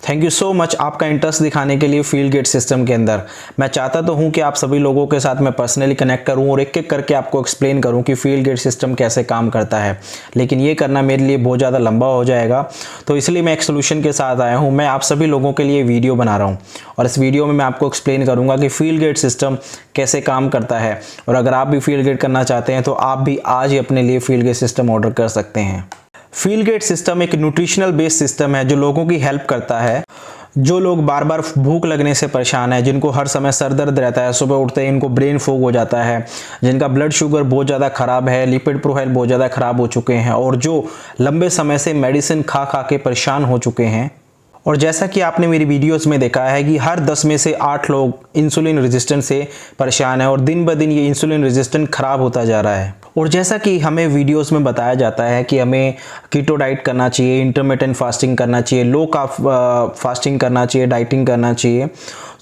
Thank you so much आपका interest दिखाने के लिए फील्ड गेट सिस्टम के अंदर। मैं चाहता तो हूं कि आप सभी लोगों के साथ मैं पर्सनली कनेक्ट करूं और एक एक करके आपको एक्सप्लेन करूं कि फील्ड गेट सिस्टम कैसे काम करता है, लेकिन ये करना मेरे लिए बहुत ज़्यादा लंबा हो जाएगा। तो इसलिए मैं एक सोल्यूशन के साथ आया हूँ। मैं आप सभी लोगों के लिए वीडियो बना रहा हूँ और इस वीडियो में मैं आपको एक्सप्लेन करूँगा कि फील्ड गेट सिस्टम कैसे काम करता है। और अगर आप भी फील्ड गेट करना चाहते हैं तो आप भी आज ही अपने लिए फील्ड गेट सिस्टम ऑर्डर कर सकते हैं। फील्ड गेट सिस्टम एक न्यूट्रिशनल बेस्ड सिस्टम है जो लोगों की हेल्प करता है। जो लोग बार बार भूख लगने से परेशान है, जिनको हर समय सर दर्द रहता है, सुबह उठते ही इनको ब्रेन फॉग हो जाता है, जिनका ब्लड शुगर बहुत ज़्यादा ख़राब है, लिपिड प्रोफाइल बहुत ज़्यादा ख़राब हो चुके हैं और जो लंबे समय से मेडिसिन खा खा के परेशान हो चुके हैं। और जैसा कि आपने मेरी वीडियोस में देखा है कि हर 10 में से 8 लोग इंसुलिन रेजिस्टेंस से परेशान है और दिन ब दिन ये इंसुलिन रेजिस्टेंस खराब होता जा रहा है। और जैसा कि हमें वीडियोस में बताया जाता है कि हमें कीटो डाइट करना चाहिए, इंटरमिटेंट फास्टिंग करना चाहिए, लो कार्ब फास्टिंग करना चाहिए, डाइटिंग करना चाहिए,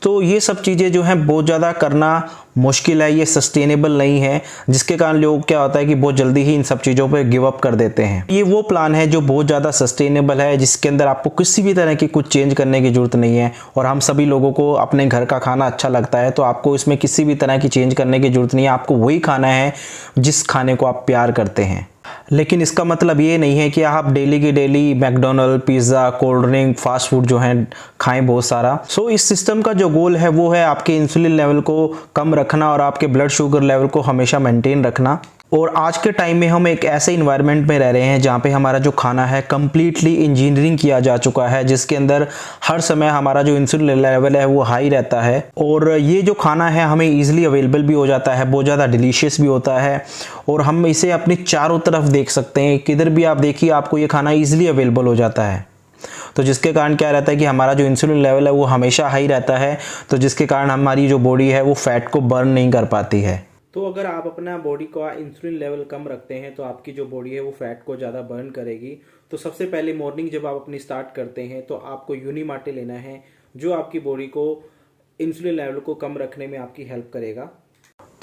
तो ये सब चीज़ें जो हैं बहुत ज़्यादा करना मुश्किल है, ये सस्टेनेबल नहीं है, जिसके कारण लोग क्या होता है कि बहुत जल्दी ही इन सब चीज़ों पे गिव अप कर देते हैं। ये वो प्लान है जो बहुत ज़्यादा सस्टेनेबल है, जिसके अंदर आपको किसी भी तरह की कुछ चेंज करने की ज़रूरत नहीं है। और हम सभी लोगों को अपने घर का खाना अच्छा लगता है, तो आपको इसमें किसी भी तरह की चेंज करने की ज़रूरत नहीं है। आपको वही खाना है जिस खाने को आप प्यार करते हैं। लेकिन इसका मतलब ये नहीं है कि आप डेली की daily McDonald, pizza, cold drink, fast food जो है खाएं बहुत सारा। सो इस सिस्टम का जो गोल है वो है आपके इंसुलिन लेवल को कम रखना और आपके ब्लड शुगर लेवल को हमेशा मेंटेन रखना। और आज के टाइम में हम एक ऐसे इन्वायरमेंट में रह रहे हैं जहाँ पे हमारा जो खाना है कम्प्लीटली इंजीनियरिंग किया जा चुका है, जिसके अंदर हर समय हमारा जो इंसुलिन लेवल है वो हाई रहता है। और ये जो खाना है हमें ईजिली अवेलेबल भी हो जाता है, बहुत ज़्यादा डिलीशियस भी होता है और हम इसे अपनी चारों तरफ देख सकते हैं। किधर भी आप देखिए आपको ये खाना ईजिली अवेलेबल हो जाता है। तो जिसके कारण क्या रहता है कि हमारा जो इंसुलिन लेवल है वो हमेशा हाई रहता है, तो जिसके कारण हमारी जो बॉडी है वो फैट को बर्न नहीं कर पाती है। तो अगर आप अपना बॉडी का इंसुलिन लेवल कम रखते हैं तो आपकी जो बॉडी है वो फैट को ज़्यादा बर्न करेगी। तो सबसे पहले मॉर्निंग जब आप अपनी स्टार्ट करते हैं तो आपको यूनिमाटे लेना है, जो आपकी बॉडी को इंसुलिन लेवल को कम रखने में आपकी हेल्प करेगा।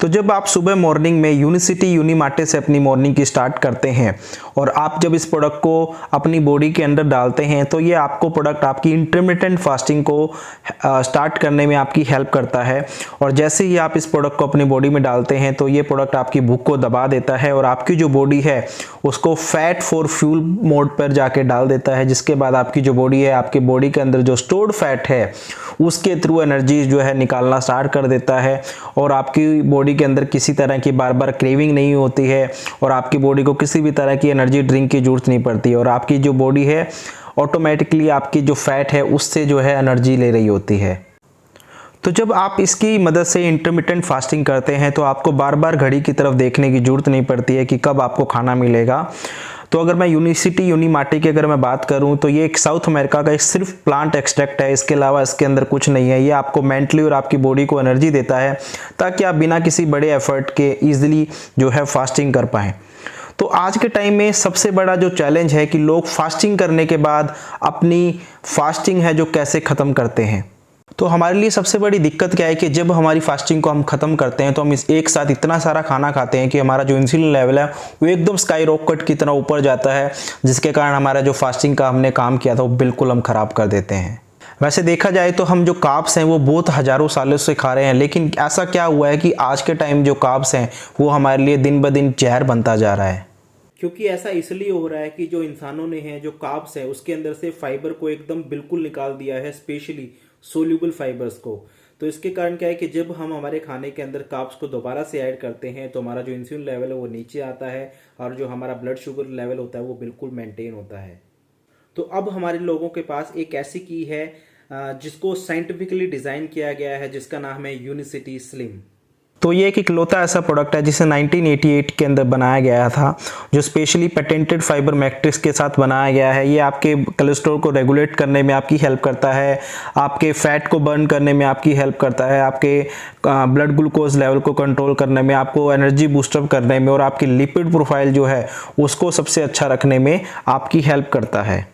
तो जब आप सुबह मॉर्निंग में यूनिसिटी यूनिमाटे से अपनी मॉर्निंग की स्टार्ट करते हैं और आप जब इस प्रोडक्ट को अपनी बॉडी के अंदर डालते हैं तो ये आपको प्रोडक्ट आपकी इंटरमिटेंट फास्टिंग को स्टार्ट करने में आपकी हेल्प करता है। और जैसे ही आप इस प्रोडक्ट को अपनी बॉडी में डालते हैं तो ये प्रोडक्ट आपकी भूख को दबा देता है और आपकी जो बॉडी है उसको फैट फॉर फ्यूल मोड पर जाके डाल देता है, जिसके बाद आपकी जो बॉडी है, आपकी बॉडी के अंदर जो स्टोर्ड फैट है उसके थ्रू एनर्जी जो है निकालना स्टार्ट कर देता है और आपकी बॉडी के अंदर किसी तरह की बार बार क्रेविंग नहीं होती है और आपकी बॉडी को किसी भी तरह की एनर्जी ड्रिंक की जरूरत नहीं पड़ती और आपकी जो बॉडी है ऑटोमेटिकली आपकी जो फैट है उससे जो है एनर्जी ले रही होती है। तो जब आप इसकी मदद से इंटरमिटेंट फास्टिंग करते हैं तो आपको बार बार घड़ी की तरफ देखने की जरूरत नहीं पड़ती है कि कब आपको खाना मिलेगा। तो अगर मैं यूनिसिटी यूनिमाटे की अगर मैं बात करूं तो ये एक साउथ अमेरिका का एक सिर्फ प्लांट एक्सट्रैक्ट है, इसके अलावा इसके अंदर कुछ नहीं है। ये आपको मेंटली और आपकी बॉडी को एनर्जी देता है ताकि आप बिना किसी बड़े एफर्ट के ईजिली जो है फास्टिंग कर पाएँ। तो आज के टाइम में सबसे बड़ा जो चैलेंज है कि लोग फास्टिंग करने के बाद अपनी फास्टिंग है जो कैसे ख़त्म करते हैं। तो हमारे लिए सबसे बड़ी दिक्कत क्या है कि जब हमारी फास्टिंग को हम ख़त्म करते हैं तो हम इस एक साथ इतना सारा खाना खाते हैं कि हमारा जो इंसुलिन लेवल है वो एकदम स्काई रॉकेट की तरह ऊपर जाता है, जिसके कारण हमारा जो फास्टिंग का हमने काम किया था वो बिल्कुल हम ख़राब कर देते हैं। वैसे देखा जाए तो हम जो कार्ब्स हैं वो बहुत हज़ारों सालों से खा रहे हैं, लेकिन ऐसा क्या हुआ है कि आज के टाइम जो कार्ब्स हैं वो हमारे लिए दिन ब दिन जहर बनता जा रहा है। क्योंकि ऐसा इसलिए हो रहा है कि जो इंसानों ने है जो कार्ब्स है उसके अंदर से फाइबर को एकदम बिल्कुल निकाल दिया है, स्पेशली सोल्यूबल फाइबर्स को। तो इसके कारण क्या है कि जब हम हमारे खाने के अंदर कार्ब्स को दोबारा से ऐड करते हैं तो हमारा जो इंसुलिन लेवल है वो नीचे आता है और जो हमारा ब्लड शुगर लेवल होता है वो बिल्कुल मेंटेन होता है। तो अब हमारे लोगों के पास एक ऐसी की है जिसको साइंटिफिकली डिज़ाइन किया गया है, जिसका नाम है यूनिसिटी स्लिम। तो ये एक इकलौता ऐसा प्रोडक्ट है जिसे 1988 के अंदर बनाया गया था, जो स्पेशली पेटेंटेड फाइबर मैट्रिक्स के साथ बनाया गया है। ये आपके कोलेस्ट्रॉल को रेगुलेट करने में आपकी हेल्प करता है, आपके फैट को बर्न करने में आपकी हेल्प करता है, आपके ब्लड ग्लूकोज लेवल को कंट्रोल करने में, आपको एनर्जी बूस्टअप करने में और आपकी लिपिड प्रोफाइल जो है उसको सबसे अच्छा रखने में आपकी हेल्प करता है।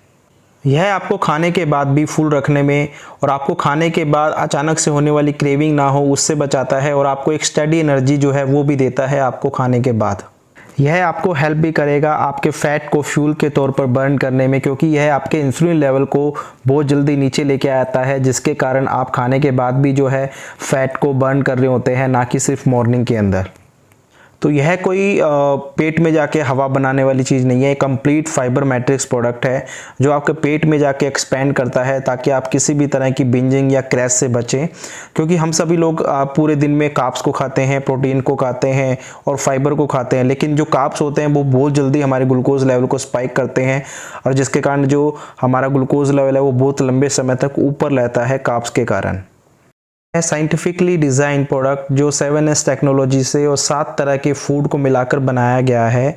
यह आपको खाने के बाद भी फुल रखने में और आपको खाने के बाद अचानक से होने वाली क्रेविंग ना हो उससे बचाता है और आपको एक स्टेडी एनर्जी जो है वो भी देता है आपको खाने के बाद। यह आपको हेल्प भी करेगा आपके फैट को फ्यूल के तौर पर बर्न करने में, क्योंकि यह आपके इंसुलिन लेवल को बहुत जल्दी नीचे लेके आता है, जिसके कारण आप खाने के बाद भी जो है फैट को बर्न कर रहे होते हैं, ना कि सिर्फ मॉर्निंग के अंदर। तो यह कोई पेट में जाके हवा बनाने वाली चीज़ नहीं है, एक कंप्लीट फाइबर मैट्रिक्स प्रोडक्ट है जो आपके पेट में जाके एक्सपेंड करता है, ताकि आप किसी भी तरह की बिंजिंग या क्रैश से बचें। क्योंकि हम सभी लोग पूरे दिन में कार्ब्स को खाते हैं, प्रोटीन को खाते हैं और फाइबर को खाते हैं, लेकिन जो कार्ब्स होते हैं वो बहुत जल्दी हमारे ग्लूकोज लेवल को स्पाइक करते हैं, और जिसके कारण जो हमारा ग्लूकोज लेवल है वो बहुत लंबे समय तक ऊपर रहता है कार्ब्स के कारण। साइंटिफिकली डिज़ाइन प्रोडक्ट जो 7S टेक्नोलॉजी से और 7 तरह के फूड को मिलाकर बनाया गया है।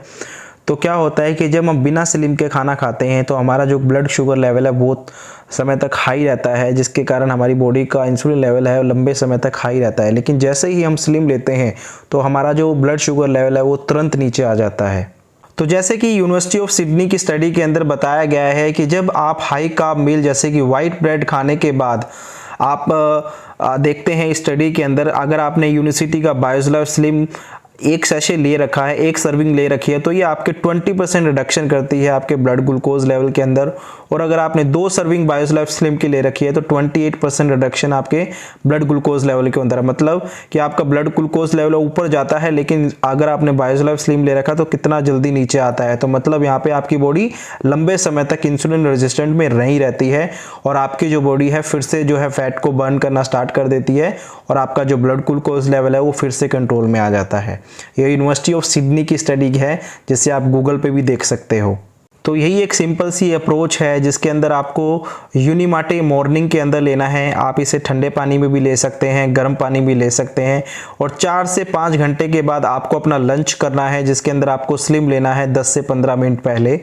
तो क्या होता है कि जब हम बिना स्लिम के खाना खाते हैं तो हमारा जो ब्लड शुगर लेवल है बहुत समय तक हाई रहता है, जिसके कारण हमारी बॉडी का इंसुलिन लेवल है लंबे समय तक हाई रहता है। लेकिन जैसे ही हम स्लिम लेते हैं तो हमारा जो ब्लड शुगर लेवल है वो तुरंत नीचे आ जाता है। तो जैसे कि यूनिवर्सिटी ऑफ सिडनी की स्टडी के अंदर बताया गया है कि जब आप हाई कार्ब मील जैसे कि वाइट ब्रेड खाने के बाद आप देखते हैं स्टडी के अंदर, अगर आपने यूनिवर्सिटी का बायोस्लिम स्लिम एक सैशे ले रखा है, एक सर्विंग ले रखी है, तो ये आपके 20% रिडक्शन करती है आपके ब्लड ग्लूकोज लेवल के अंदर। और अगर आपने 2 सर्विंग बायोस्लिम स्लिम की ले रखी है तो 28% रिडक्शन आपके ब्लड ग्लूकोज लेवल के अंदर। मतलब कि आपका ब्लड ग्लूकोज लेवल ऊपर जाता है, लेकिन अगर आपने बायोस्लिम स्लिम ले रखा तो कितना जल्दी नीचे आता है। तो मतलब यहाँ पे आपकी बॉडी लंबे समय तक इंसुलिन रेजिस्टेंट में नहीं रहती है, और आपकी जो बॉडी है फिर से जो है फैट को बर्न करना स्टार्ट कर देती है, और आपका जो ब्लड ग्लूकोज लेवल है वो फिर से कंट्रोल में आ जाता है। ये यूनिवर्सिटी ऑफ सिडनी की स्टडी है, जिसे आप गूगल पे भी देख सकते हो। तो यही एक सिंपल सी अप्रोच है जिसके अंदर आपको यूनिमाटे मॉर्निंग के अंदर लेना है। आप इसे ठंडे पानी में भी ले सकते हैं, गर्म पानी भी ले सकते हैं, और 4 से 5 घंटे के बाद आपको अपना लंच करना है, जिसके अंदर आपको स्लिम लेना है 10 से 15 मिनट पहले।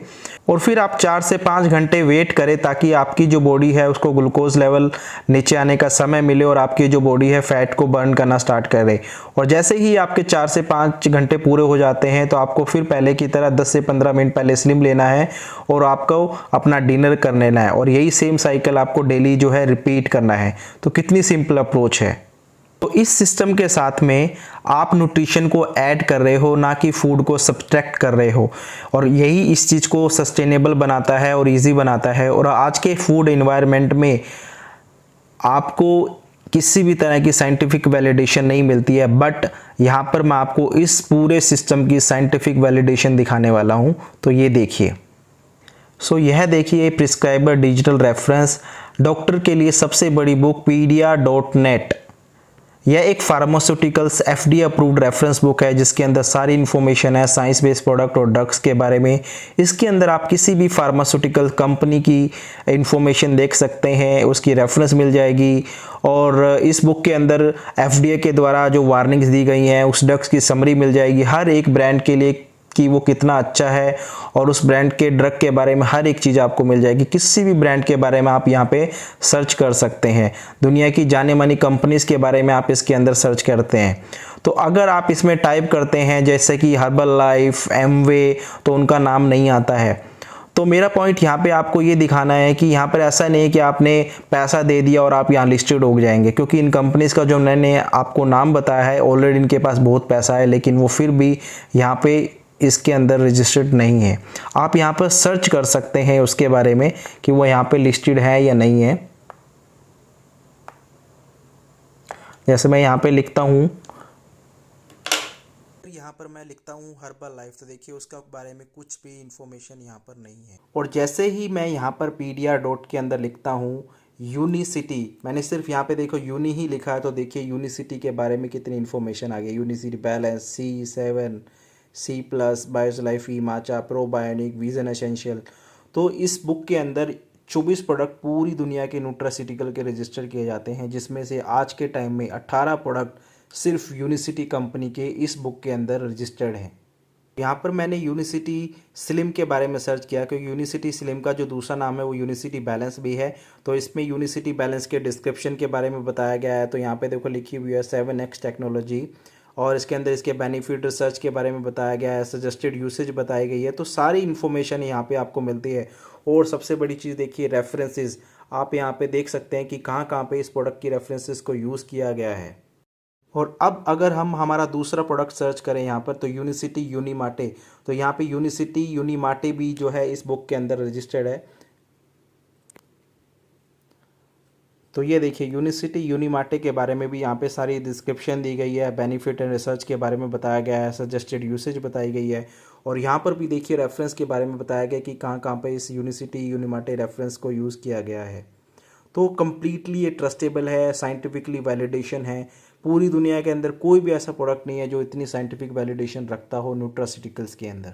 और फिर आप 4 से 5 घंटे वेट करें ताकि आपकी जो बॉडी है उसको ग्लूकोज लेवल नीचे आने का समय मिले और आपकी जो बॉडी है फैट को बर्न करना स्टार्ट करे। और जैसे ही आपके 4 से 5 घंटे पूरे हो जाते हैं तो आपको फिर पहले की तरह 10 से 15 मिनट पहले स्लिम लेना है और आपको अपना डिनर कर लेना है, और यही सेम साइकिल आपको डेली जो है रिपीट करना है। तो कितनी सिंपल अप्रोच है। तो इस सिस्टम के साथ में आप न्यूट्रिशन को ऐड कर रहे हो, ना कि फूड को सब्ट्रैक्ट कर रहे हो, और यही इस चीज़ को सस्टेनेबल बनाता है और इजी बनाता है। और आज के फूड एनवायरनमेंट में आपको किसी भी तरह की साइंटिफिक वैलिडेशन नहीं मिलती है, बट यहाँ पर मैं आपको इस पूरे सिस्टम की साइंटिफिक वैलिडेशन दिखाने वाला हूँ। तो ये देखिए, सो यह देखिए प्रिस्क्राइबर डिजिटल रेफरेंस, डॉक्टर के लिए सबसे बड़ी बुक pedia.net। यह एक pharmaceuticals FDA approved reference book है जिसके अंदर सारी इन्फॉर्मेशन है साइंस बेस्ड प्रोडक्ट और ड्रग्स के बारे में। इसके अंदर आप किसी भी फार्मास्यूटिकल कंपनी की इन्फॉर्मेशन देख सकते हैं, उसकी रेफरेंस मिल जाएगी। और इस बुक के अंदर FDA के द्वारा जो वार्निंग्स दी गई हैं उस ड्रग्स की समरी मिल जाएगी, हर एक ब्रांड के लिए कि वो कितना अच्छा है, और उस ब्रांड के ड्रग के बारे में हर एक चीज़ आपको मिल जाएगी। किसी भी ब्रांड के बारे में आप यहाँ पे सर्च कर सकते हैं, दुनिया की जाने मानी कंपनीज़ के बारे में आप इसके अंदर सर्च करते हैं। तो अगर आप इसमें टाइप करते हैं जैसे कि हर्बल लाइफ, एमवे, तो उनका नाम नहीं आता है। तो मेरा पॉइंट यहाँ पे आपको ये दिखाना है कि यहाँ पर ऐसा नहीं है कि आपने पैसा दे दिया और आप यहाँ लिस्टेड हो जाएंगे, क्योंकि इन कंपनीज़ का जो मैंने आपको नाम बताया है ऑलरेडी इनके पास बहुत पैसा है, लेकिन वो फिर भी यहाँ पे इसके अंदर रजिस्टर्ड नहीं है। आप यहाँ पर सर्च कर सकते हैं उसके बारे में कि वो यहाँ पे लिस्टेड है या नहीं है। जैसे मैं यहाँ पे लिखता हूँ, यहाँ पर मैं लिखता हूँ हर्बल लाइफ, तो देखिए उसका बारे में कुछ भी इंफॉर्मेशन यहाँ पर नहीं है। और जैसे ही मैं यहाँ पर pedia. के अंदर लिखता हूँ यूनिसिटी, मैंने सिर्फ यहाँ पे देखो यूनी ही लिखा है, तो देखिए यूनिसिटी के बारे में कितनी इन्फॉर्मेशन आ गई। यूनिसिटी बैलेंस, C7, C+, बायोलाइफ, माचा, प्रोबायोनिक, विजन एसेंशियल। तो इस बुक के अंदर 24 प्रोडक्ट पूरी दुनिया के न्यूट्रासिटिकल के रजिस्टर किए जाते हैं, जिसमें से आज के टाइम में 18 प्रोडक्ट सिर्फ यूनिसिटी कंपनी के इस बुक के अंदर रजिस्टर्ड हैं। यहाँ पर मैंने यूनिसिटी स्लिम के बारे में सर्च किया, क्योंकि यूनिसिटी स्लिम का जो दूसरा नाम है वो यूनिसिटी बैलेंस भी है। तो इसमें यूनिसिटी बैलेंस के डिस्क्रिप्शन के बारे में बताया गया है। तो यहाँ पे देखो लिखी हुई है 7X टेक्नोलॉजी, और इसके अंदर इसके बेनिफिट रिसर्च के बारे में बताया गया है, सजेस्टेड यूसेज बताई गई है। तो सारी इन्फॉर्मेशन यहाँ पे आपको मिलती है। और सबसे बड़ी चीज़ देखिए रेफरेंसेस, आप यहाँ पे देख सकते हैं कि कहाँ कहाँ पे इस प्रोडक्ट की रेफरेंसेस को यूज़ किया गया है। और अब अगर हम हमारा दूसरा प्रोडक्ट सर्च करें यहाँ पर, तो यूनिसिटी यूनिमाटे, तो यहाँ पे यूनिसिटी यूनिमाटे भी जो है इस बुक के अंदर रजिस्टर्ड है। तो ये देखिए यूनिसिटी यूनिमाटे के बारे में भी यहाँ पे सारी डिस्क्रिप्शन दी गई है, बेनिफिट एंड रिसर्च के बारे में बताया गया है, सजेस्टेड यूसेज बताई गई है, और यहाँ पर भी देखिए रेफरेंस के बारे में बताया गया कि कहाँ कहाँ पे इस यूनिसिटी यूनिमाटे रेफरेंस को यूज़ किया गया है। तो कम्प्लीटली ये ट्रस्टेबल है, साइंटिफिकली वैलिडेशन है। पूरी दुनिया के अंदर कोई भी ऐसा प्रोडक्ट नहीं है जो इतनी साइंटिफिक वैलिडेशन रखता हो न्यूट्रास्यूटिकल्स के अंदर।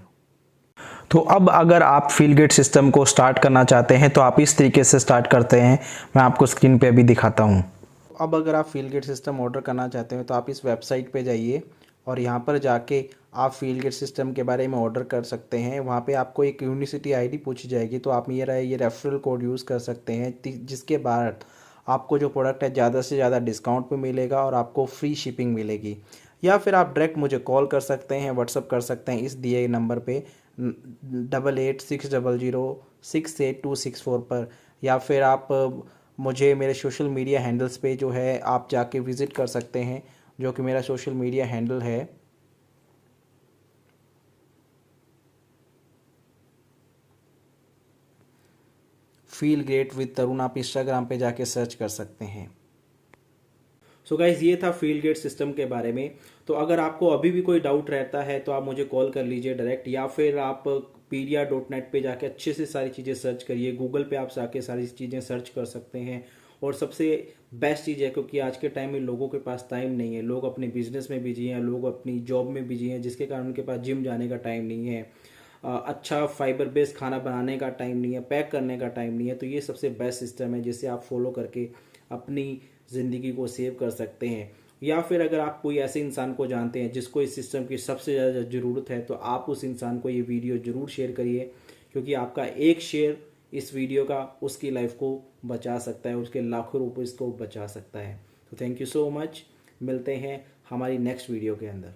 तो अब अगर आप फील गुड सिस्टम को स्टार्ट करना चाहते हैं तो आप इस तरीके से स्टार्ट करते हैं, मैं आपको स्क्रीन पे अभी दिखाता हूँ। अब अगर आप फील गुड सिस्टम ऑर्डर करना चाहते हैं तो आप इस वेबसाइट पे जाइए और यहाँ पर जाके आप फील गुड सिस्टम के बारे में ऑर्डर कर सकते हैं। वहाँ पे आपको एक यूनिसिटी आईडी पूछी जाएगी, तो आप ये रेफरल कोड यूज़ कर सकते हैं, जिसके बाद आपको जो प्रोडक्ट है ज़्यादा से ज़्यादा डिस्काउंट पे मिलेगा और आपको फ्री शिपिंग मिलेगी। या फिर आप डायरेक्ट मुझे कॉल कर सकते हैं, व्हाट्सअप कर सकते हैं इस दिए नंबर पे 8860068264 पर, या फिर आप मुझे मेरे सोशल मीडिया हैंडल्स पे जो है आप जाके विज़िट कर सकते हैं, जो कि मेरा सोशल मीडिया हैंडल है फील ग्रेट विद तरुण। आप इंस्टाग्राम पे जाके सर्च कर सकते हैं। सो गाइज ये था फील ग्रेट सिस्टम के बारे में। तो अगर आपको अभी भी कोई डाउट रहता है तो आप मुझे कॉल कर लीजिए डायरेक्ट, या फिर आप pedia.net पे जाके अच्छे से सारी चीज़ें सर्च करिए। गूगल पे आप जाके सारी चीज़ें सर्च कर सकते हैं। और सबसे बेस्ट चीज़ है, क्योंकि आज के टाइम में लोगों के पास टाइम नहीं है, लोग अपने बिजनेस में बिजी हैं, लोग अपनी जॉब में बिजी हैं, जिसके कारण उनके पास जिम जाने का टाइम नहीं है, अच्छा फाइबर बेस्ड खाना बनाने का टाइम नहीं है, पैक करने का टाइम नहीं है। तो ये सबसे बेस्ट सिस्टम है जिसे आप फॉलो करके अपनी ज़िंदगी को सेव कर सकते हैं। या फिर अगर आप कोई ऐसे इंसान को जानते हैं जिसको इस सिस्टम की सबसे ज़्यादा ज़रूरत है, तो आप उस इंसान को ये वीडियो ज़रूर शेयर करिए, क्योंकि आपका एक शेयर इस वीडियो का उसकी लाइफ को बचा सकता है, उसके लाखों रुपये इसको बचा सकता है। तो थैंक यू सो मच, मिलते हैं हमारी नेक्स्ट वीडियो के अंदर।